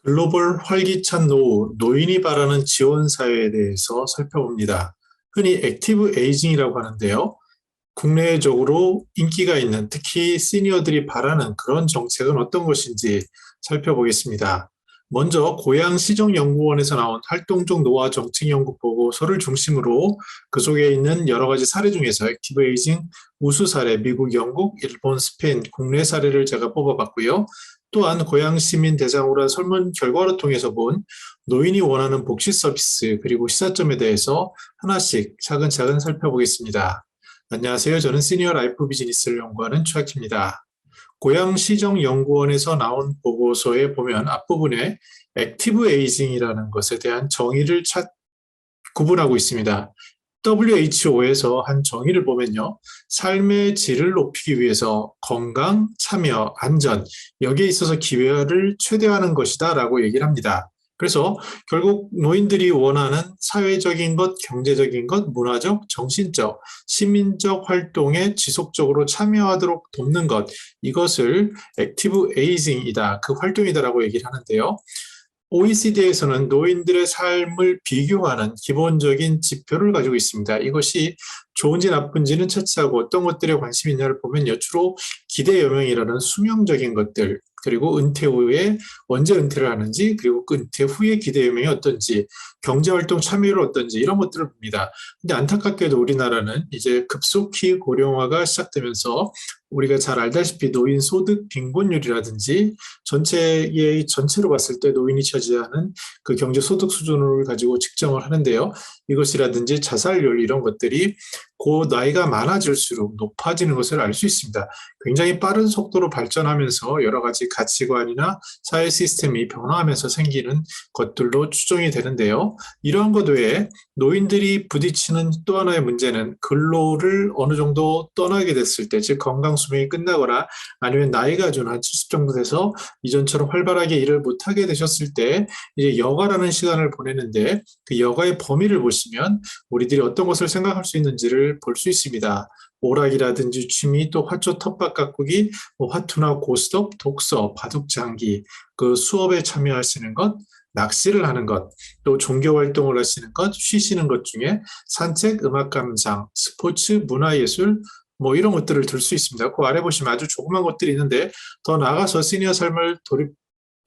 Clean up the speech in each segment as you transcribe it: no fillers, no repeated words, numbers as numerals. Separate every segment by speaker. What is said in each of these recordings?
Speaker 1: 글로벌 활기찬 노후, 노인이 바라는 지원 사회에 대해서 살펴봅니다. 흔히 액티브 에이징이라고 하는데요. 국내적으로 인기가 있는 특히 시니어들이 바라는 그런 정책은 어떤 것인지 살펴보겠습니다. 먼저 고양시정연구원에서 나온 활동적 노화 정책 연구 보고서를 중심으로 그 속에 있는 여러 가지 사례 중에서 액티브 에이징 우수 사례, 미국, 영국, 일본, 스페인 국내 사례를 제가 뽑아봤고요. 또한 고양시민 대상으로 한 설문 결과를 통해서 본 노인이 원하는 복지 서비스 그리고 시사점에 대해서 하나씩 차근차근 살펴보겠습니다. 안녕하세요. 저는 시니어 라이프 비즈니스를 연구하는 최학입니다. 고양시정연구원에서 나온 보고서에 보면 앞부분에 액티브 에이징이라는 것에 대한 정의를 구분하고 있습니다. WHO에서 한 정의를 보면요. 삶의 질을 높이기 위해서 건강, 참여, 안전, 여기에 있어서 기회를 최대화하는 것이다 라고 얘기를 합니다. 그래서 결국 노인들이 원하는 사회적인 것, 경제적인 것, 문화적, 정신적, 시민적 활동에 지속적으로 참여하도록 돕는 것, 이것을 액티브 에이징이다, 그 활동이다라고 얘기를 하는데요. OECD에서는 노인들의 삶을 비교하는 기본적인 지표를 가지고 있습니다. 이것이 좋은지 나쁜지는 차치하고 어떤 것들에 관심이 있냐를 보면 주로 기대 여명이라는 수명적인 것들, 그리고 은퇴 후에 언제 은퇴를 하는지, 그리고 그 은퇴 후에 기대 여명이 어떤지, 경제활동 참여율 어떤지 이런 것들을 봅니다. 근데 안타깝게도 우리나라는 이제 급속히 고령화가 시작되면서 우리가 잘 알다시피 노인 소득 빈곤율이라든지 전체로 봤을 때 노인이 차지하는 그 경제 소득 수준을 가지고 측정을 하는데요. 이것이라든지 자살률 이런 것들이 그 나이가 많아질수록 높아지는 것을 알 수 있습니다. 굉장히 빠른 속도로 발전하면서 여러 가지 가치관이나 사회 시스템이 변화하면서 생기는 것들로 추정이 되는데요. 이러한 것 외에 노인들이 부딪히는 또 하나의 문제는 근로를 어느 정도 떠나게 됐을 때, 즉 건강 수명이 끝나거나 아니면 나이가 좀 한 70 정도 돼서 이전처럼 활발하게 일을 못하게 되셨을 때 이제 여가라는 시간을 보내는데 그 여가의 범위를 보시면 우리들이 어떤 것을 생각할 수 있는지를 볼 수 있습니다. 오락이라든지 취미, 또 화초 텃밭 가꾸기, 화투나 고스톱, 독서, 바둑 장기, 그 수업에 참여하시는 것, 낚시를 하는 것, 또 종교 활동을 하시는 것, 쉬시는 것 중에 산책, 음악 감상, 스포츠, 문화예술, 이런 것들을 들 수 있습니다. 그 아래 보시면 아주 조그만 것들이 있는데 더 나아가서 시니어 삶을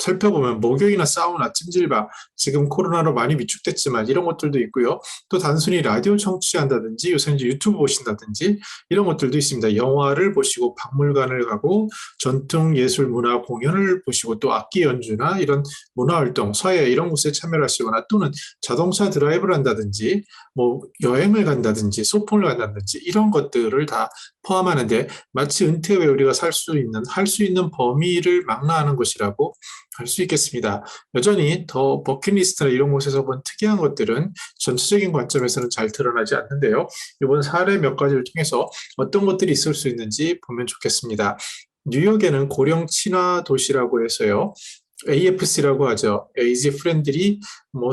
Speaker 1: 살펴보면 목욕이나 사우나, 찜질방, 지금 코로나로 많이 위축됐지만 이런 것들도 있고요. 또 단순히 라디오 청취한다든지 요새 이제 유튜브 보신다든지 이런 것들도 있습니다. 영화를 보시고 박물관을 가고 전통 예술 문화 공연을 보시고 또 악기 연주나 이런 문화활동, 서예 이런 곳에 참여를 하시거나 또는 자동차 드라이브를 한다든지 여행을 간다든지 소풍을 간다든지 이런 것들을 다 포함하는데 마치 은퇴 후에 우리가 할 수 있는 범위를 망라하는 것이라고 할 수 있겠습니다. 여전히 더 버킷리스트나 이런 곳에서 본 특이한 것들은 전체적인 관점에서는 잘 드러나지 않는데요. 이번 사례 몇 가지를 통해서 어떤 것들이 있을 수 있는지 보면 좋겠습니다. 뉴욕에는 고령 친화 도시라고 해서요. AFC라고 하죠. 에이지 프렌들리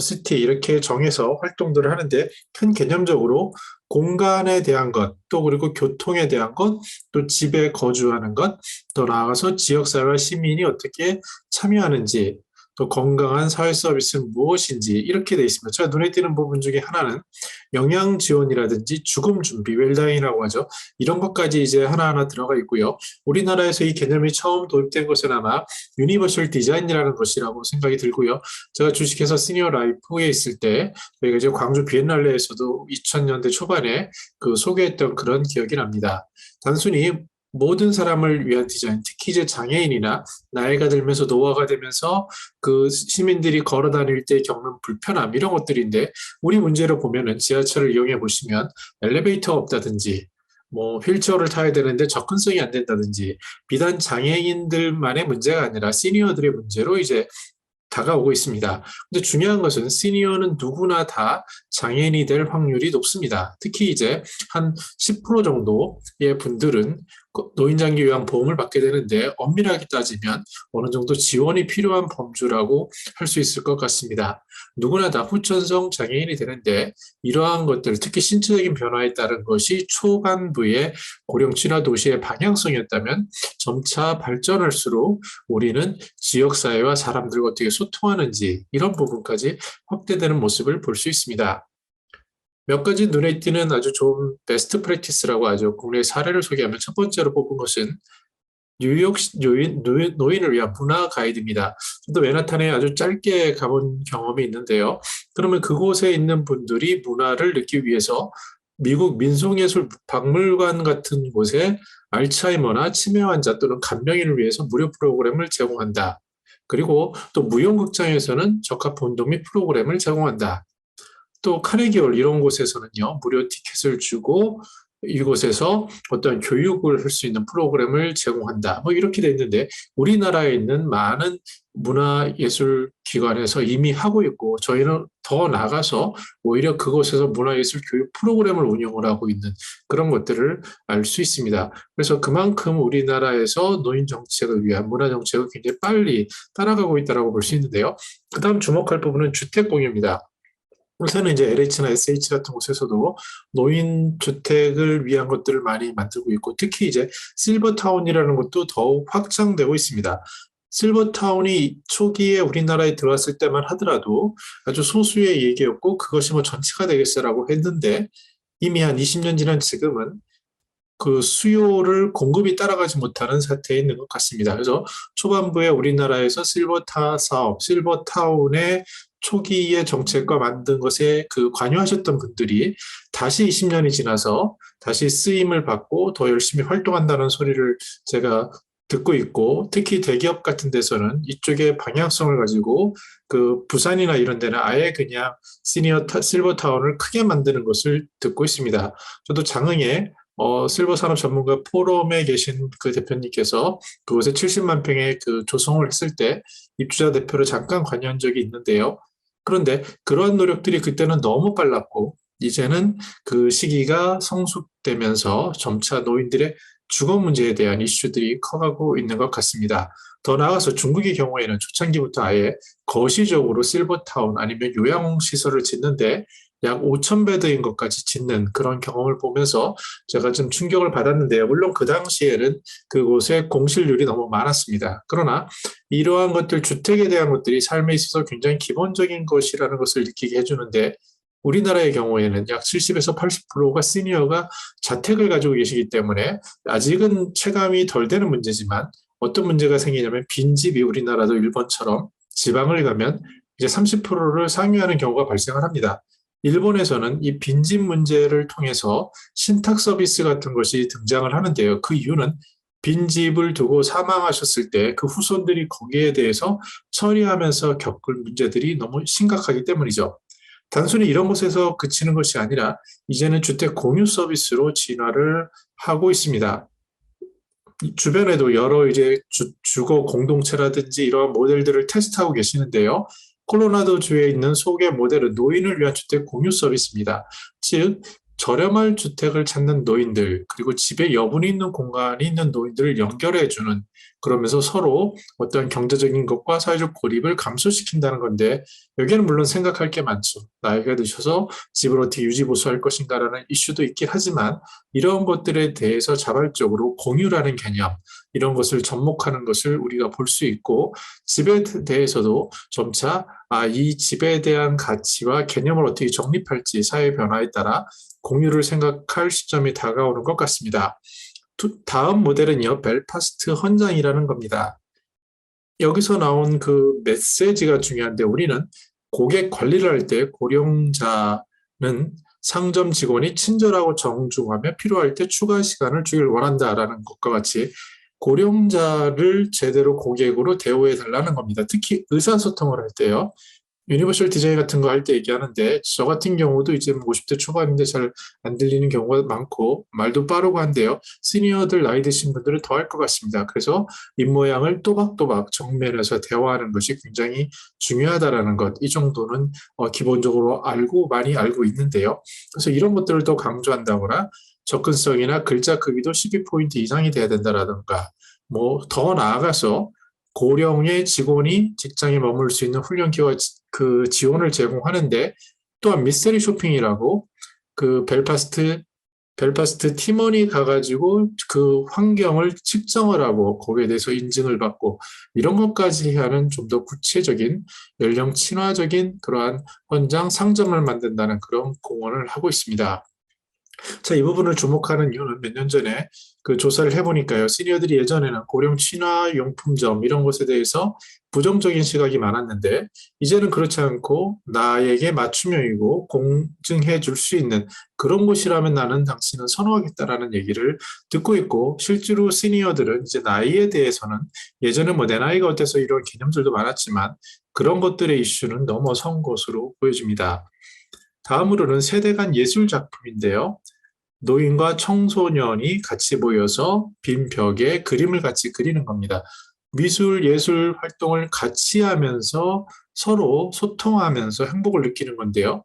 Speaker 1: 시티 이렇게 정해서 활동들을 하는데 큰 개념적으로 공간에 대한 것, 또 그리고 교통에 대한 것, 또 집에 거주하는 것, 더 나아가서 지역사회와 시민이 어떻게 참여하는지, 또 건강한 사회 서비스는 무엇인지 이렇게 되어 있습니다. 제가 눈에 띄는 부분 중에 하나는 영양 지원이라든지 죽음 준비, 웰다잉이라고 하죠. 이런 것까지 이제 하나하나 들어가 있고요. 우리나라에서 이 개념이 처음 도입된 것은 아마 유니버셜 디자인이라는 것이라고 생각이 들고요. 제가 주식회사 시니어 라이프에 있을 때 저희가 이제 광주 비엔날레에서도 2000년대 초반에 그 소개했던 그런 기억이 납니다. 단순히 모든 사람을 위한 디자인, 특히 이제 장애인이나 나이가 들면서 노화가 되면서 그 시민들이 걸어 다닐 때 겪는 불편함 이런 것들인데 우리 문제로 보면은 지하철을 이용해 보시면 엘리베이터가 없다든지 휠체어를 타야 되는데 접근성이 안 된다든지 비단 장애인들만의 문제가 아니라 시니어들의 문제로 이제 다가오고 있습니다. 근데 중요한 것은 시니어는 누구나 다 장애인이 될 확률이 높습니다. 특히 이제 한 10% 정도의 분들은 노인장기 요양보험을 받게 되는데 엄밀하게 따지면 어느 정도 지원이 필요한 범주라고 할 수 있을 것 같습니다. 누구나 다 후천성 장애인이 되는데 이러한 것들, 특히 신체적인 변화에 따른 것이 초반부의 고령친화 도시의 방향성이었다면 점차 발전할수록 우리는 지역사회와 사람들과 어떻게 소통하는지 이런 부분까지 확대되는 모습을 볼 수 있습니다. 몇 가지 눈에 띄는 아주 좋은 베스트 프랙티스라고 하죠. 국내 사례를 소개하면 첫 번째로 뽑은 것은 뉴욕 노인을 위한 문화 가이드입니다. 저도 맨하탄에 아주 짧게 가본 경험이 있는데요. 그러면 그곳에 있는 분들이 문화를 느끼기 위해서 미국 민속예술 박물관 같은 곳에 알츠하이머나 치매 환자 또는 간병인을 위해서 무료 프로그램을 제공한다. 그리고 또 무용극장에서는 적합 운동 및 프로그램을 제공한다. 또 카네기홀 이런 곳에서는요, 무료 티켓을 주고 이곳에서 어떤 교육을 할 수 있는 프로그램을 제공한다. 뭐 이렇게 돼 있는데 우리나라에 있는 많은 문화예술기관에서 이미 하고 있고 저희는 더 나가서 오히려 그곳에서 문화예술 교육 프로그램을 운영을 하고 있는 그런 것들을 알 수 있습니다. 그래서 그만큼 우리나라에서 노인 정책을 위한 문화 정책을 굉장히 빨리 따라가고 있다고 볼 수 있는데요. 그 다음 주목할 부분은 주택 공유입니다. 요새는 이제 LH나 SH 같은 곳에서도 노인 주택을 위한 것들을 많이 만들고 있고 특히 이제 실버타운이라는 것도 더욱 확장되고 있습니다. 실버타운이 초기에 우리나라에 들어왔을 때만 하더라도 아주 소수의 얘기였고 그것이 뭐 전체가 되겠어라고 했는데 이미 한 20년 지난 지금은 그 수요를 공급이 따라가지 못하는 사태에 있는 것 같습니다. 그래서 초반부에 우리나라에서 실버타 사업, 실버타운의 초기의 정책과 만든 것에 그 관여하셨던 분들이 다시 20년이 지나서 다시 쓰임을 받고 더 열심히 활동한다는 소리를 제가 듣고 있고 특히 대기업 같은 데서는 이쪽의 방향성을 가지고 그 부산이나 이런 데는 아예 그냥 실버타운을 크게 만드는 것을 듣고 있습니다. 저도 장흥에 실버 산업 전문가 포럼에 계신 그 대표님께서 그곳에 70만 평의 그 조성을 했을 때 입주자 대표로 잠깐 관여한 적이 있는데요. 그런데 그러한 노력들이 그때는 너무 빨랐고 이제는 그 시기가 성숙되면서 점차 노인들의 주거 문제에 대한 이슈들이 커가고 있는 것 같습니다. 더 나아가서 중국의 경우에는 초창기부터 아예 거시적으로 실버타운 아니면 요양시설을 짓는데 약 5,000베드인 것까지 짓는 그런 경험을 보면서 제가 좀 충격을 받았는데요. 물론 그 당시에는 그곳에 공실률이 너무 많았습니다. 그러나 이러한 것들, 주택에 대한 것들이 삶에 있어서 굉장히 기본적인 것이라는 것을 느끼게 해주는데 우리나라의 경우에는 약 70에서 80%가 시니어가 자택을 가지고 계시기 때문에 아직은 체감이 덜 되는 문제지만 어떤 문제가 생기냐면 빈집이 우리나라도 일본처럼 지방을 가면 이제 30%를 상회하는 경우가 발생을 합니다. 일본에서는 이 빈집 문제를 통해서 신탁 서비스 같은 것이 등장을 하는데요. 그 이유는 빈집을 두고 사망하셨을 때 그 후손들이 거기에 대해서 처리하면서 겪을 문제들이 너무 심각하기 때문이죠. 단순히 이런 곳에서 그치는 것이 아니라 이제는 주택 공유 서비스로 진화를 하고 있습니다. 주변에도 여러 이제 주거 공동체라든지 이러한 모델들을 테스트하고 계시는데요. 콜로라도 주에 있는 소개 모델은 노인을 위한 주택 공유 서비스입니다. 즉, 저렴한 주택을 찾는 노인들, 그리고 집에 여분이 있는 공간이 있는 노인들을 연결해주는, 그러면서 서로 어떤 경제적인 것과 사회적 고립을 감소시킨다는 건데, 여기에는 물론 생각할 게 많죠. 나이가 드셔서 집을 어떻게 유지보수할 것인가라는 이슈도 있긴 하지만, 이런 것들에 대해서 자발적으로 공유라는 개념, 이런 것을 접목하는 것을 우리가 볼 수 있고, 집에 대해서도 점차 이 집에 대한 가치와 개념을 어떻게 정립할지 사회 변화에 따라 공유를 생각할 시점이 다가오는 것 같습니다. 다음 모델은요, 벨파스트 헌장이라는 겁니다. 여기서 나온 그 메시지가 중요한데 우리는 고객 관리를 할 때 고령자는 상점 직원이 친절하고 정중하며 필요할 때 추가 시간을 주길 원한다라는 것과 같이 고령자를 제대로 고객으로 대우해 달라는 겁니다. 특히 의사소통을 할 때요. 유니버셜 디자인 같은 거 할 때 얘기하는데 저 같은 경우도 이제 50대 초반인데 잘 안 들리는 경우가 많고 말도 빠르고 한데요. 시니어들 나이 드신 분들은 더 할 것 같습니다. 그래서 입모양을 또박또박 정면에서 대화하는 것이 굉장히 중요하다라는 것. 이 정도는 기본적으로 많이 알고 있는데요. 그래서 이런 것들을 더 강조한다거나 접근성이나 글자 크기도 12포인트 이상이 돼야 된다라든가, 뭐 더 나아가서 고령의 직원이 직장에 머물 수 있는 훈련기와 그 지원을 제공하는데, 또한 미스터리 쇼핑이라고 그 벨파스트 팀원이 가가지고 그 환경을 측정을 하고 거기에 대해서 인증을 받고 이런 것까지 하는 좀 더 구체적인 연령 친화적인 그러한 현장 상점을 만든다는 그런 공헌을 하고 있습니다. 자, 이 부분을 주목하는 이유는 몇 년 전에 그 조사를 해보니까요. 시니어들이 예전에는 고령 친화용품점 이런 것에 대해서 부정적인 시각이 많았는데, 이제는 그렇지 않고 나에게 맞춤형이고 공증해 줄 수 있는 그런 곳이라면 나는 당신은 선호하겠다라는 얘기를 듣고 있고, 실제로 시니어들은 이제 나이에 대해서는 예전에 뭐 내 나이가 어때서 이런 개념들도 많았지만 그런 것들의 이슈는 넘어선 것으로 보여집니다. 다음으로는 세대 간 예술 작품인데요. 노인과 청소년이 같이 모여서 빈 벽에 그림을 같이 그리는 겁니다. 미술, 예술 활동을 같이 하면서 서로 소통하면서 행복을 느끼는 건데요.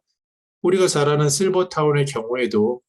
Speaker 1: 우리가 잘 아는 실버타운의 경우에도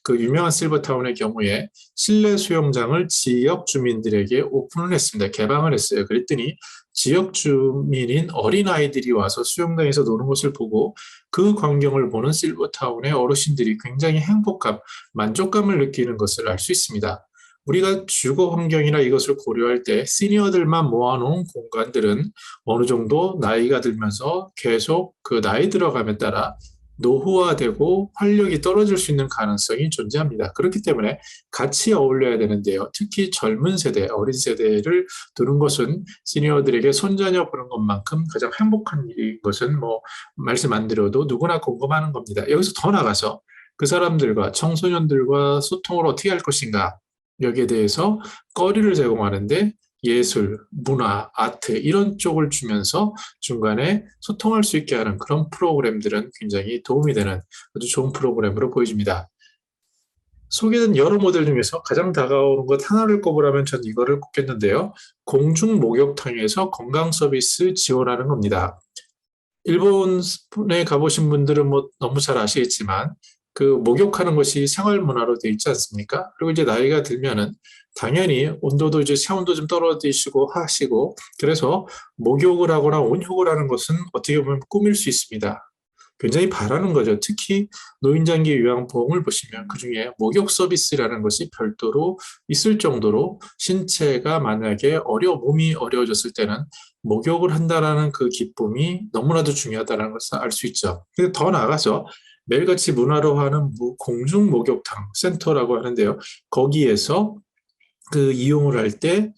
Speaker 1: 그 유명한 실버타운의 경우에 실내 수영장을 지역 주민들에게 오픈을 했습니다. 개방을 했어요. 그랬더니 지역 주민인 어린아이들이 와서 수영장에서 노는 것을 보고 그 광경을 보는 실버타운의 어르신들이 굉장히 행복감, 만족감을 느끼는 것을 알 수 있습니다. 우리가 주거 환경이나 이것을 고려할 때 시니어들만 모아놓은 공간들은 어느 정도 나이가 들면서 계속 그 나이 들어감에 따라 노후화되고 활력이 떨어질 수 있는 가능성이 존재합니다. 그렇기 때문에 같이 어울려야 되는데요. 특히 젊은 세대, 어린 세대를 두는 것은 시니어들에게 손자녀 보는 것만큼 가장 행복한 일인 것은 뭐 말씀 안 드려도 누구나 궁금하는 겁니다. 여기서 더 나가서 그 사람들과 청소년들과 소통을 어떻게 할 것인가, 여기에 대해서 거리를 제공하는데 예술, 문화, 아트 이런 쪽을 주면서 중간에 소통할 수 있게 하는 그런 프로그램들은 굉장히 도움이 되는 아주 좋은 프로그램으로 보여집니다. 소개된 여러 모델 중에서 가장 다가오는 것 하나를 꼽으라면 전 이거를 꼽겠는데요. 공중 목욕탕에서 건강 서비스 지원하는 겁니다. 일본에 가보신 분들은 뭐 너무 잘 아시겠지만 그 목욕하는 것이 생활 문화로 되어 있지 않습니까? 그리고 이제 나이가 들면은 당연히 온도도 이제 체온도 좀 떨어지시고 하시고, 그래서 목욕을 하거나 온욕을 하는 것은 어떻게 보면 꿈일 수 있습니다. 굉장히 바라는 거죠. 특히 노인장기 요양보험을 보시면 그중에 목욕 서비스라는 것이 별도로 있을 정도로 신체가 만약에 몸이 어려워졌을 때는 목욕을 한다라는 그 기쁨이 너무나도 중요하다는 것을 알 수 있죠. 근데 더 나아가서 매일같이 문화로하는 공중 목욕탕 센터라고 하는데요. 거기에서 그 이용을 할 때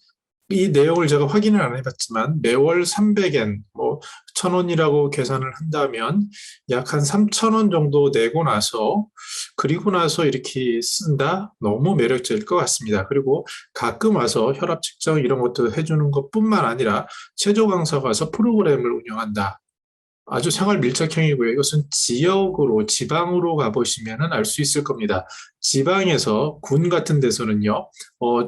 Speaker 1: 이 내용을 제가 확인을 안 해봤지만 매월 300엔, 뭐 1,000원이라고 계산을 한다면 약 한 3,000원 정도 내고 나서 그리고 나서 이렇게 쓴다? 너무 매력적일 것 같습니다. 그리고 가끔 와서 혈압 측정 이런 것도 해주는 것뿐만 아니라 체조 강사가 와서 프로그램을 운영한다. 아주 생활 밀착형이고요. 이것은 지역으로, 지방으로 가보시면 알 수 있을 겁니다. 지방에서 군 같은 데서는요,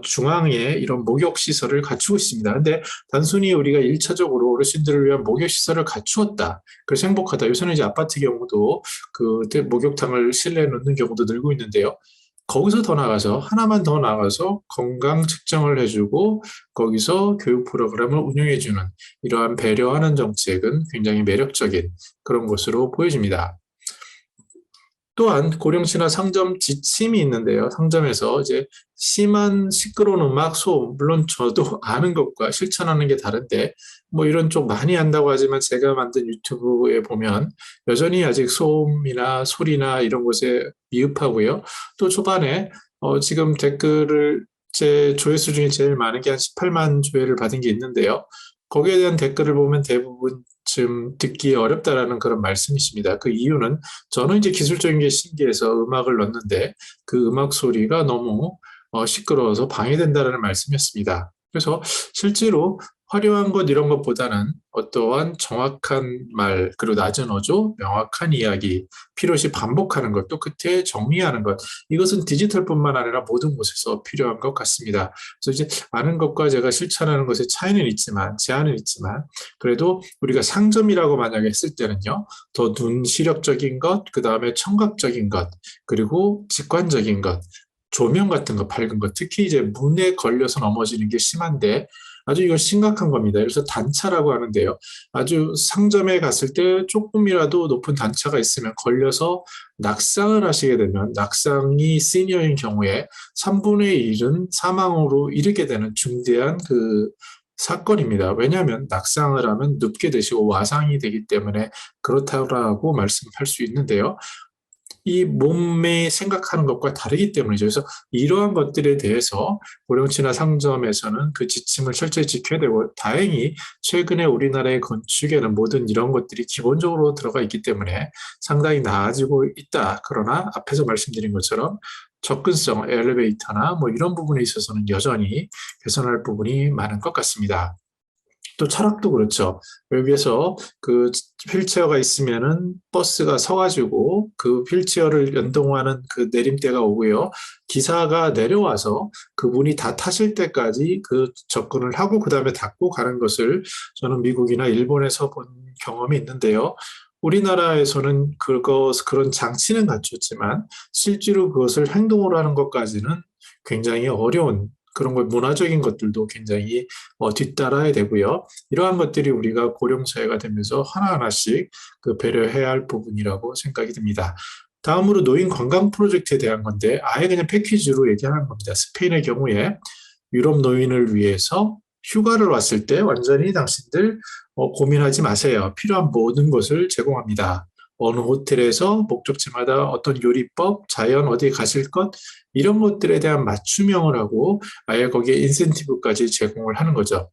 Speaker 1: 중앙에 이런 목욕시설을 갖추고 있습니다. 근데 단순히 우리가 일차적으로 어르신들을 위한 목욕시설을 갖추었다, 그래서 행복하다. 요새는 이제 아파트 경우도 그 목욕탕을 실내에 놓는 경우도 늘고 있는데요. 거기서 더 나가서, 하나만 더 나가서 건강 측정을 해주고 거기서 교육 프로그램을 운영해주는 이러한 배려하는 정책은 굉장히 매력적인 그런 것으로 보여집니다. 또한 고령층이나 상점 지침이 있는데요. 상점에서 이제 심한 시끄러운 음악, 소음, 물론 저도 아는 것과 실천하는 게 다른데 뭐 이런 쪽 많이 한다고 하지만 제가 만든 유튜브에 보면 여전히 아직 소음이나 소리나 이런 것에 미흡하고요. 또 초반에 지금 댓글을 제 조회수 중에 제일 많은 게 한 18만 조회를 받은 게 있는데요. 거기에 대한 댓글을 보면 대부분 좀 듣기 어렵다라는 그런 말씀이십니다. 그 이유는 저는 이제 기술적인 게 신기해서 음악을 넣는데 그 음악 소리가 너무 시끄러워서 방해된다라는 말씀이었습니다. 그래서 실제로 화려한 것 이런 것보다는 어떠한 정확한 말, 그리고 낮은 어조, 명확한 이야기, 필요시 반복하는 것, 또 끝에 정리하는 것. 이것은 디지털뿐만 아니라 모든 곳에서 필요한 것 같습니다. 그래서 이제 아는 것과 제가 실천하는 것의 차이는 있지만, 제한은 있지만, 그래도 우리가 상점이라고 만약에 했을 때는요, 더 눈시력적인 것, 그 다음에 청각적인 것, 그리고 직관적인 것, 조명 같은 거 밝은 것, 특히 이제 문에 걸려서 넘어지는 게 심한데 아주 이건 심각한 겁니다. 그래서 단차라고 하는데요. 아주 상점에 갔을 때 조금이라도 높은 단차가 있으면 걸려서 낙상을 하시게 되면 낙상이 시니어인 경우에 3분의 1은 사망으로 이르게 되는 중대한 사건입니다. 왜냐하면 낙상을 하면 눕게 되시고 와상이 되기 때문에 그렇다고 말씀할 수 있는데요. 이 몸이 생각하는 것과 다르기 때문이죠. 그래서 이러한 것들에 대해서 고령지나 상점에서는 그 지침을 철저히 지켜야 되고, 다행히 최근에 우리나라의 건축에는 모든 이런 것들이 기본적으로 들어가 있기 때문에 상당히 나아지고 있다. 그러나 앞에서 말씀드린 것처럼 접근성, 엘리베이터나 뭐 이런 부분에 있어서는 여전히 개선할 부분이 많은 것 같습니다. 또 철학도 그렇죠. 여기에서 그 휠체어가 있으면은 버스가 서가지고 그 휠체어를 연동하는 그 내림대가 오고요. 기사가 내려와서 그분이 다 타실 때까지 그 접근을 하고 그 다음에 닫고 가는 것을 저는 미국이나 일본에서 본 경험이 있는데요. 우리나라에서는 그런 장치는 갖췄지만 실제로 그것을 행동으로 하는 것까지는 굉장히 어려운 그런 걸 문화적인 것들도 굉장히 뒤따라야 되고요. 이러한 것들이 우리가 고령사회가 되면서 하나하나씩 배려해야 할 부분이라고 생각이 듭니다. 다음으로 노인 관광 프로젝트에 대한 건데 아예 그냥 패키지로 얘기하는 겁니다. 스페인의 경우에 유럽 노인을 위해서 휴가를 왔을 때 완전히 당신들 고민하지 마세요. 필요한 모든 것을 제공합니다. 어느 호텔에서 목적지마다 어떤 요리법, 자연 어디 가실 것 이런 것들에 대한 맞춤형을 하고 아예 거기에 인센티브까지 제공을 하는 거죠.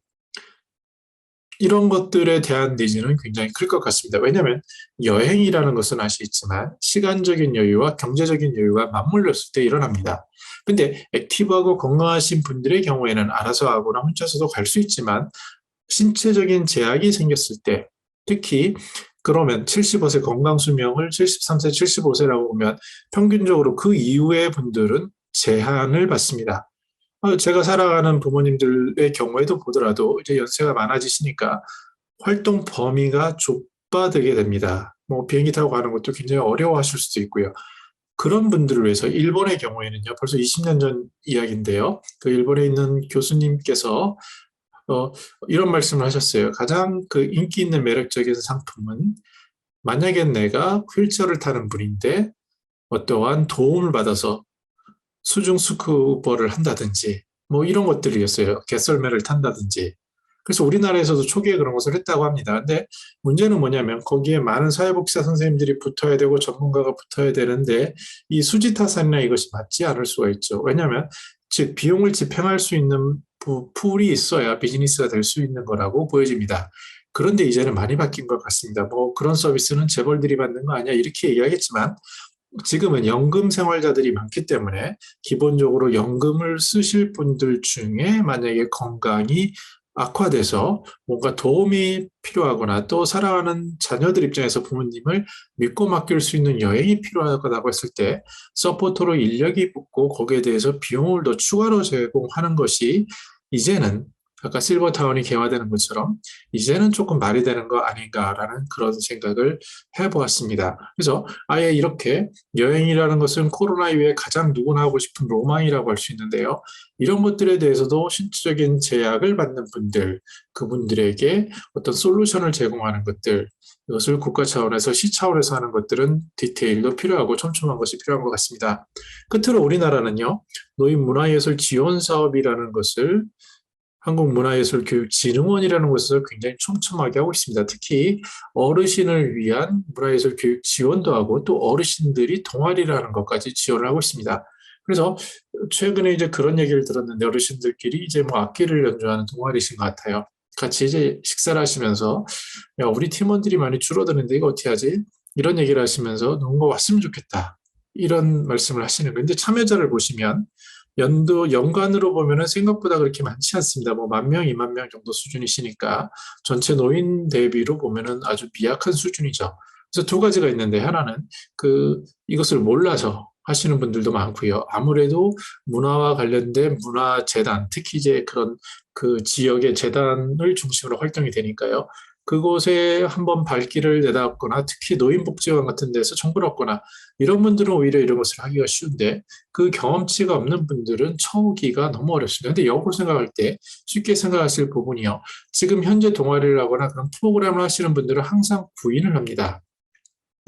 Speaker 1: 이런 것들에 대한 니즈는 굉장히 클 것 같습니다. 왜냐하면 여행이라는 것은 아시겠지만 시간적인 여유와 경제적인 여유가 맞물렸을 때 일어납니다. 근데 액티브하고 건강하신 분들의 경우에는 알아서 하거나 혼자서도 갈 수 있지만 신체적인 제약이 생겼을 때 특히 그러면 75세 건강수명을 73세, 75세라고 보면 평균적으로 그 이후의 분들은 제한을 받습니다. 제가 살아가는 부모님들의 경우에도 보더라도 이제 연세가 많아지시니까 활동 범위가 좁아들게 됩니다. 뭐 비행기 타고 가는 것도 굉장히 어려워하실 수도 있고요. 그런 분들을 위해서 일본의 경우에는요, 벌써 20년 전 이야기인데요. 그 일본에 있는 교수님께서 어, 이런 말씀을 하셨어요. 가장 그 인기 있는 매력적인 상품은 만약에 내가 휠체어를 타는 분인데 어떠한 도움을 받아서 수중 스쿠버를 한다든지 뭐 이런 것들이었어요. 개썰매를 탄다든지. 그래서 우리나라에서도 초기에 그런 것을 했다고 합니다. 근데 문제는 뭐냐면 거기에 많은 사회복지사 선생님들이 붙어야 되고 전문가가 붙어야 되는데 이 수지타산이나 이것이 맞지 않을 수가 있죠. 왜냐하면 즉 비용을 집행할 수 있는 풀이 있어야 비즈니스가 될 수 있는 거라고 보여집니다. 그런데 이제는 많이 바뀐 것 같습니다. 뭐 그런 서비스는 재벌들이 받는 거 아니야 이렇게 이야기했지만 지금은 연금 생활자들이 많기 때문에 기본적으로 연금을 쓰실 분들 중에 만약에 건강이 악화돼서 뭔가 도움이 필요하거나 또 사랑하는 자녀들 입장에서 부모님을 믿고 맡길 수 있는 여행이 필요하다고 했을 때 서포터로 인력이 붙고 거기에 대해서 비용을 더 추가로 제공하는 것이 이제는 아까 실버타운이 개화되는 것처럼 이제는 조금 말이 되는 거 아닌가라는 그런 생각을 해보았습니다. 그래서 아예 이렇게 여행이라는 것은 코로나 이후에 가장 누구나 하고 싶은 로망이라고 할 수 있는데요. 이런 것들에 대해서도 신체적인 제약을 받는 분들, 그분들에게 어떤 솔루션을 제공하는 것들, 이것을 국가 차원에서 시 차원에서 하는 것들은 디테일도 필요하고 촘촘한 것이 필요한 것 같습니다. 끝으로 우리나라는요, 노인 문화예술 지원 사업이라는 것을 한국문화예술교육진흥원이라는 곳에서 굉장히 촘촘하게 하고 있습니다. 특히 어르신을 위한 문화예술 교육 지원도 하고 또 어르신들이 동아리를 하는 것까지 지원을 하고 있습니다. 그래서 최근에 이제 그런 얘기를 들었는데 어르신들끼리 이제 뭐 악기를 연주하는 동아리신 것 같아요. 같이 이제 식사를 하시면서 야, 우리 팀원들이 많이 줄어드는데 이거 어떻게 하지? 이런 얘기를 하시면서 누군가 왔으면 좋겠다. 이런 말씀을 하시는 거예요. 근데 참여자를 보시면 연간으로 보면은 생각보다 그렇게 많지 않습니다. 뭐 10,000명, 20,000명 정도 수준이시니까 전체 노인 대비로 보면은 아주 미약한 수준이죠. 그래서 두 가지가 있는데 하나는 이것을 몰라서 하시는 분들도 많고요. 아무래도 문화와 관련된 문화재단, 특히 이제 그런 그 지역의 재단을 중심으로 활동이 되니까요. 그곳에 한번 발길을 내놨거나 특히 노인복지관 같은 데서 정보를 얻거나 이런 분들은 오히려 이런 것을 하기가 쉬운데 그 경험치가 없는 분들은 처우기가 너무 어렵습니다. 근데 역으로 생각할 때 쉽게 생각하실 부분이요. 지금 현재 동아리를 하거나 그런 프로그램을 하시는 분들은 항상 구인을 합니다.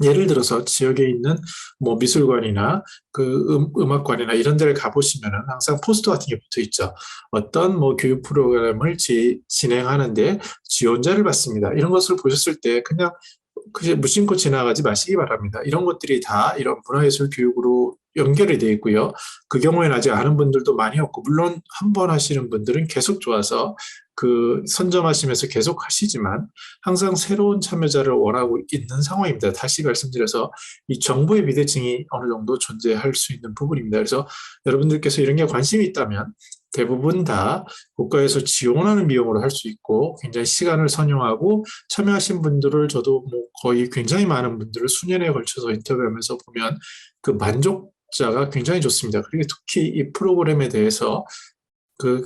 Speaker 1: 예를 들어서 지역에 있는 뭐 미술관이나 음악관이나 이런 데를 가보시면은 항상 포스터 같은 게 붙어 있죠. 어떤 뭐 교육 프로그램을 진행하는데 지원자를 받습니다. 이런 것을 보셨을 때 그냥 무심코 지나가지 마시기 바랍니다. 이런 것들이 다 이런 문화예술 교육으로 연결이 되어 있고요. 그 경우에는 아직 아는 분들도 많이 없고, 물론 한 번 하시는 분들은 계속 좋아서 선점하시면서 계속 하시지만 항상 새로운 참여자를 원하고 있는 상황입니다. 다시 말씀드려서 이 정보의 비대칭이 어느 정도 존재할 수 있는 부분입니다. 그래서 여러분들께서 이런 게 관심이 있다면 대부분 다 국가에서 지원하는 비용으로 할 수 있고 굉장히 시간을 선용하고 참여하신 분들을 저도 뭐 거의 굉장히 많은 분들을 수년에 걸쳐서 인터뷰하면서 보면 그 만족자가 굉장히 좋습니다. 그리고 특히 이 프로그램에 대해서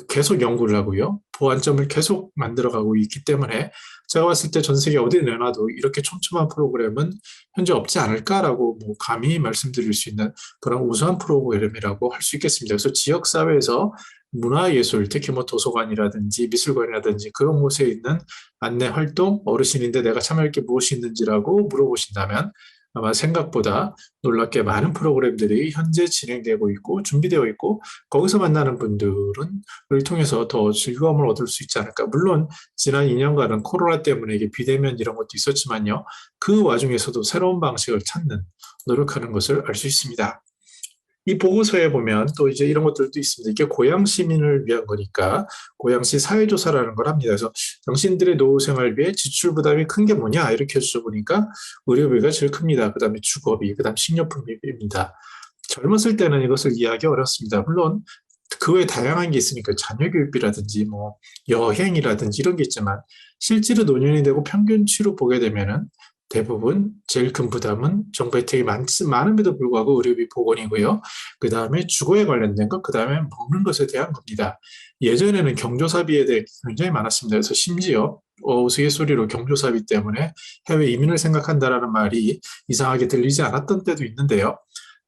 Speaker 1: 계속 연구를 하고요. 보완점을 계속 만들어가고 있기 때문에 제가 봤을 때 전 세계 어디 내놔도 이렇게 촘촘한 프로그램은 현재 없지 않을까라고 뭐 감히 말씀드릴 수 있는 그런 우수한 프로그램이라고 할 수 있겠습니다. 그래서 지역사회에서 문화예술, 특히 뭐 도서관이라든지 미술관이라든지 그런 곳에 있는 안내 활동, 어르신인데 내가 참여할 게 무엇이 있는지라고 물어보신다면 아마 생각보다 놀랍게 많은 프로그램들이 현재 진행되고 있고 준비되어 있고 거기서 만나는 분들을 통해서 더 즐거움을 얻을 수 있지 않을까. 물론 지난 2년간은 코로나 때문에 이게 비대면 이런 것도 있었지만요. 그 와중에서도 새로운 방식을 찾는 노력하는 것을 알 수 있습니다. 이 보고서에 보면 또 이제 이런 것들도 있습니다. 이게 고양 시민을 위한 거니까 고양시 사회조사라는 걸 합니다. 그래서 당신들의 노후 생활비에 지출 부담이 큰 게 뭐냐 이렇게 여쭤보니까 의료비가 제일 큽니다. 그 다음에 주거비, 그 다음 식료품비입니다. 젊었을 때는 이것을 이해하기 어렵습니다. 물론 그 외에 다양한 게 있으니까 자녀 교육비라든지 뭐 여행이라든지 이런 게 있지만 실제로 노년이 되고 평균치로 보게 되면은 대부분 제일 큰 부담은 정부 혜택이 많음에도 불구하고 의료비 보건이고요. 그 다음에 주거에 관련된 것, 그 다음에 먹는 것에 대한 겁니다. 예전에는 경조사비에 대해 굉장히 많았습니다. 그래서 심지어 우스갯소리로 경조사비 때문에 해외 이민을 생각한다라는 말이 이상하게 들리지 않았던 때도 있는데요.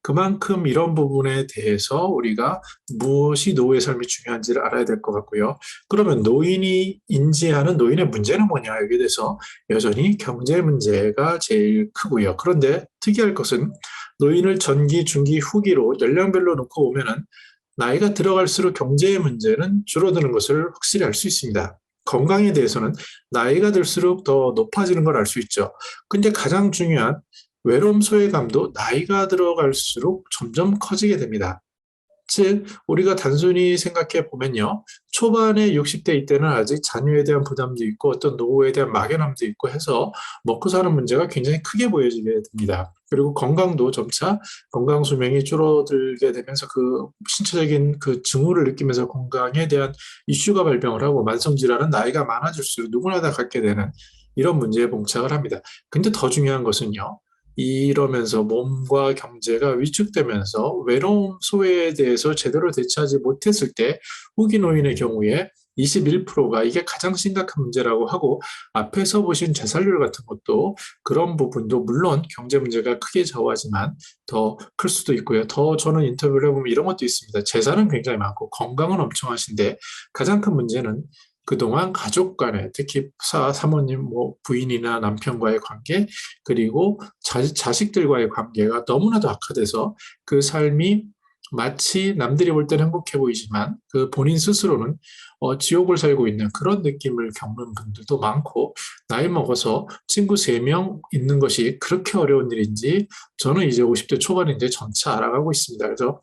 Speaker 1: 그만큼 이런 부분에 대해서 우리가 무엇이 노후의 삶이 중요한지를 알아야 될 것 같고요. 그러면 노인이 인지하는 노인의 문제는 뭐냐 여기에 대해서 여전히 경제 문제가 제일 크고요. 그런데 특이할 것은 노인을 전기, 중기, 후기로 연령별로 놓고 보면은 나이가 들어갈수록 경제의 문제는 줄어드는 것을 확실히 알 수 있습니다. 건강에 대해서는 나이가 들수록 더 높아지는 걸 알 수 있죠. 근데 가장 중요한 외로움 소외감도 나이가 들어갈수록 점점 커지게 됩니다. 즉 우리가 단순히 생각해 보면요. 초반에 60대 이때는 아직 자녀에 대한 부담도 있고 어떤 노후에 대한 막연함도 있고 해서 먹고 사는 문제가 굉장히 크게 보여지게 됩니다. 그리고 건강도 점차 건강 수명이 줄어들게 되면서 신체적인 증후를 느끼면서 건강에 대한 이슈가 발병을 하고 만성 질환은 나이가 많아질수록 누구나 다 갖게 되는 이런 문제에 봉착을 합니다. 근데 더 중요한 것은요. 이러면서 몸과 경제가 위축되면서 외로움 소외에 대해서 제대로 대처하지 못했을 때 후기 노인의 경우에 21%가 이게 가장 심각한 문제라고 하고 앞에서 보신 재살률 같은 것도 그런 부분도 물론 경제 문제가 크게 좌우하지만 더 클 수도 있고요. 더 저는 인터뷰를 해보면 이런 것도 있습니다. 재산은 굉장히 많고 건강은 엄청 하신데 가장 큰 문제는 그동안 가족 간에 특히 사모님, 뭐 부인이나 남편과의 관계 그리고 자식들과의 관계가 너무나도 악화돼서 그 삶이 마치 남들이 볼 때는 행복해 보이지만 그 본인 스스로는 지옥을 살고 있는 그런 느낌을 겪는 분들도 많고 나이 먹어서 친구 3명 있는 것이 그렇게 어려운 일인지 저는 이제 50대 초반인데 점차 알아가고 있습니다. 그래서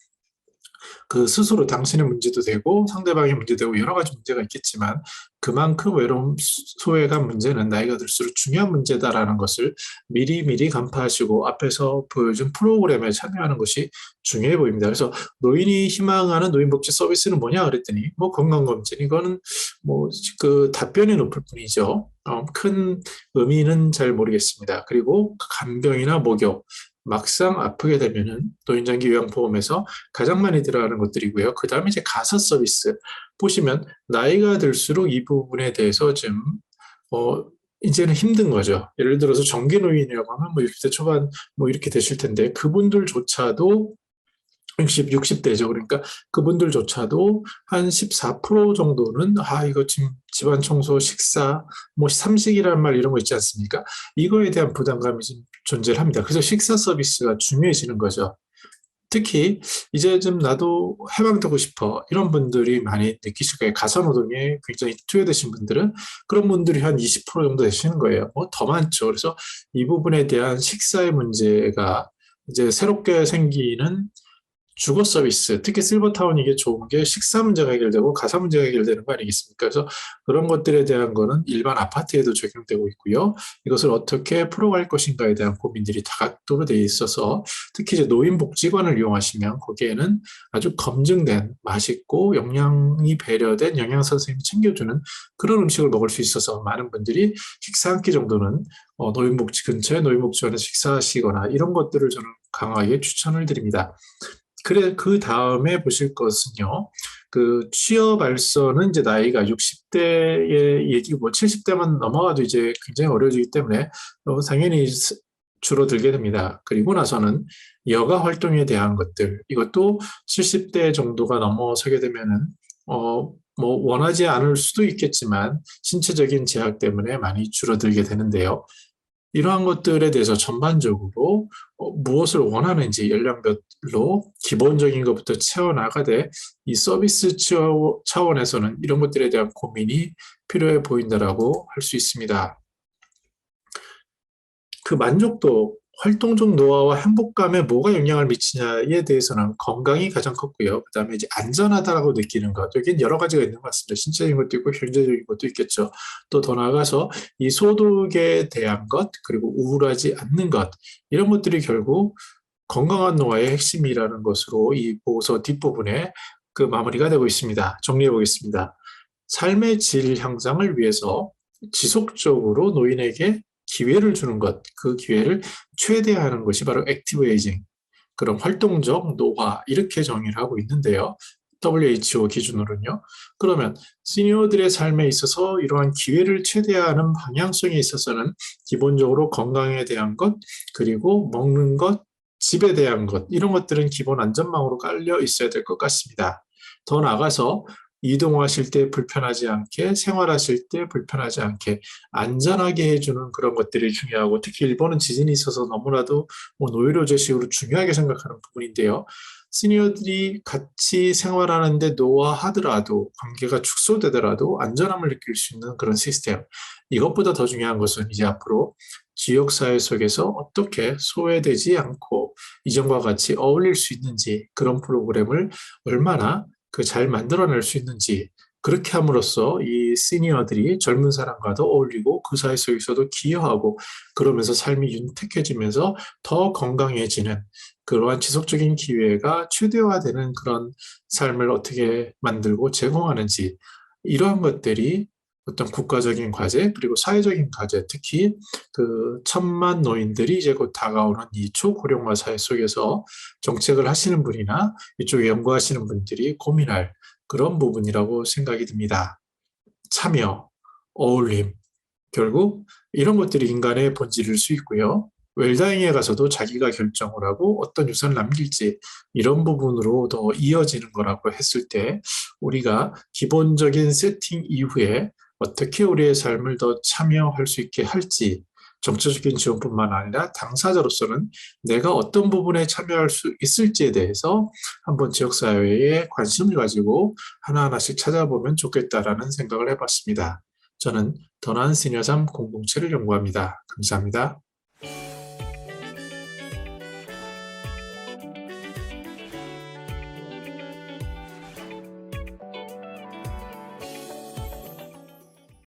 Speaker 1: 그 스스로 당신의 문제도 되고 상대방의 문제도 되고 여러 가지 문제가 있겠지만 그만큼 외로움 소외감 문제는 나이가 들수록 중요한 문제다라는 것을 미리미리 간파하시고 앞에서 보여준 프로그램에 참여하는 것이 중요해 보입니다. 그래서 노인이 희망하는 노인복지 서비스는 뭐냐 그랬더니 뭐 건강검진 이거는 뭐 그 답변이 높을 뿐이죠. 큰 의미는 잘 모르겠습니다. 그리고 간병이나 목욕 막상 아프게 되면은 노인장기 요양보험에서 가장 많이 들어가는 것들이고요. 그 다음에 이제 가사 서비스 보시면 나이가 들수록 이 부분에 대해서 좀 이제는 힘든 거죠. 예를 들어서 정기 노인이라고 하면 뭐 60대 초반 뭐 이렇게 되실 텐데 그분들조차도 60대죠. 그러니까 그분들조차도 한 14% 정도는 이거 지금 집안 청소, 식사, 뭐 삼식이라는 말 이런 거 있지 않습니까? 이거에 대한 부담감이 좀 존재를 합니다. 그래서 식사 서비스가 중요해지는 거죠. 특히 이제 좀 나도 해방되고 싶어 이런 분들이 많이 느끼실 거예요. 가사노동에 굉장히 투여되신 분들은 그런 분들이 한 20% 정도 되시는 거예요. 뭐 더 많죠. 그래서 이 부분에 대한 식사의 문제가 이제 새롭게 생기는 주거 서비스, 특히 실버타운 이게 좋은 게 식사 문제가 해결되고 가사 문제가 해결되는 거 아니겠습니까? 그래서 그런 것들에 대한 거는 일반 아파트에도 적용되고 있고요. 이것을 어떻게 풀어갈 것인가에 대한 고민들이 다각도로 되어 있어서 특히 이제 노인복지관을 이용하시면 거기에는 아주 검증된 맛있고 영양이 배려된 영양사 선생님이 챙겨주는 그런 음식을 먹을 수 있어서 많은 분들이 식사 한 끼 정도는 노인복지 근처에 노인복지관에 식사하시거나 이런 것들을 저는 강하게 추천을 드립니다. 그 다음에 보실 것은요, 그 취업 알선은 이제 나이가 60대의 얘기고 70대만 넘어가도 이제 굉장히 어려워지기 때문에 당연히 줄어들게 됩니다. 그리고 나서는 여가 활동에 대한 것들, 이것도 70대 정도가 넘어서게 되면은, 뭐 원하지 않을 수도 있겠지만 신체적인 제약 때문에 많이 줄어들게 되는데요. 이러한 것들에 대해서 전반적으로 무엇을 원하는지 연령별로 기본적인 것부터 채워나가되 이 서비스 차원에서는 이런 것들에 대한 고민이 필요해 보인다라고 할 수 있습니다. 그 만족도, 활동적 노화와 행복감에 뭐가 영향을 미치냐에 대해서는 건강이 가장 컸고요. 그 다음에 이제 안전하다라고 느끼는 것. 여기는 여러 가지가 있는 것 같습니다. 신체적인 것도 있고 경제적인 것도 있겠죠. 또 더 나아가서 이 소득에 대한 것, 그리고 우울하지 않는 것, 이런 것들이 결국 건강한 노화의 핵심이라는 것으로 이 보고서 뒷부분에 그 마무리가 되고 있습니다. 정리해 보겠습니다. 삶의 질 향상을 위해서 지속적으로 노인에게 기회를 주는 것, 그 기회를 최대화하는 것이 바로 액티브 에이징, 그런 활동적 노화 이렇게 정의를 하고 있는데요. WHO 기준으로는요. 그러면 시니어들의 삶에 있어서 이러한 기회를 최대화하는 방향성에 있어서는 기본적으로 건강에 대한 것, 그리고 먹는 것, 집에 대한 것, 이런 것들은 기본 안전망으로 깔려 있어야 될 것 같습니다. 더 나아가서 이동하실 때 불편하지 않게, 생활하실 때 불편하지 않게 안전하게 해주는 그런 것들이 중요하고, 특히 일본은 지진이 있어서 너무나도 뭐 노이로제식으로 중요하게 생각하는 부분인데요. 시니어들이 같이 생활하는데 노화하더라도, 관계가 축소되더라도 안전함을 느낄 수 있는 그런 시스템. 이것보다 더 중요한 것은 이제 앞으로 지역사회 속에서 어떻게 소외되지 않고 이전과 같이 어울릴 수 있는지, 그런 프로그램을 얼마나 잘 만들어낼 수 있는지, 그렇게 함으로써 이 시니어들이 젊은 사람과도 어울리고 그 사회 속에서도 기여하고 그러면서 삶이 윤택해지면서 더 건강해지는 그러한 지속적인 기회가 최대화되는 그런 삶을 어떻게 만들고 제공하는지, 이러한 것들이 어떤 국가적인 과제 그리고 사회적인 과제, 특히 그 1,000만 노인들이 이제 곧 다가오는 이 초고령화 사회 속에서 정책을 하시는 분이나 이쪽에 연구하시는 분들이 고민할 그런 부분이라고 생각이 듭니다. 참여, 어울림, 결국 이런 것들이 인간의 본질일 수 있고요. 웰다잉에 가서도 자기가 결정을 하고 어떤 유산을 남길지, 이런 부분으로 더 이어지는 거라고 했을 때 우리가 기본적인 세팅 이후에 어떻게 우리의 삶을 더 참여할 수 있게 할지, 정책적인 지원뿐만 아니라 당사자로서는 내가 어떤 부분에 참여할 수 있을지에 대해서 한번 지역사회에 관심을 가지고 하나하나씩 찾아보면 좋겠다라는 생각을 해봤습니다. 저는 더 나은 시니어 삶 공동체를 연구합니다. 감사합니다.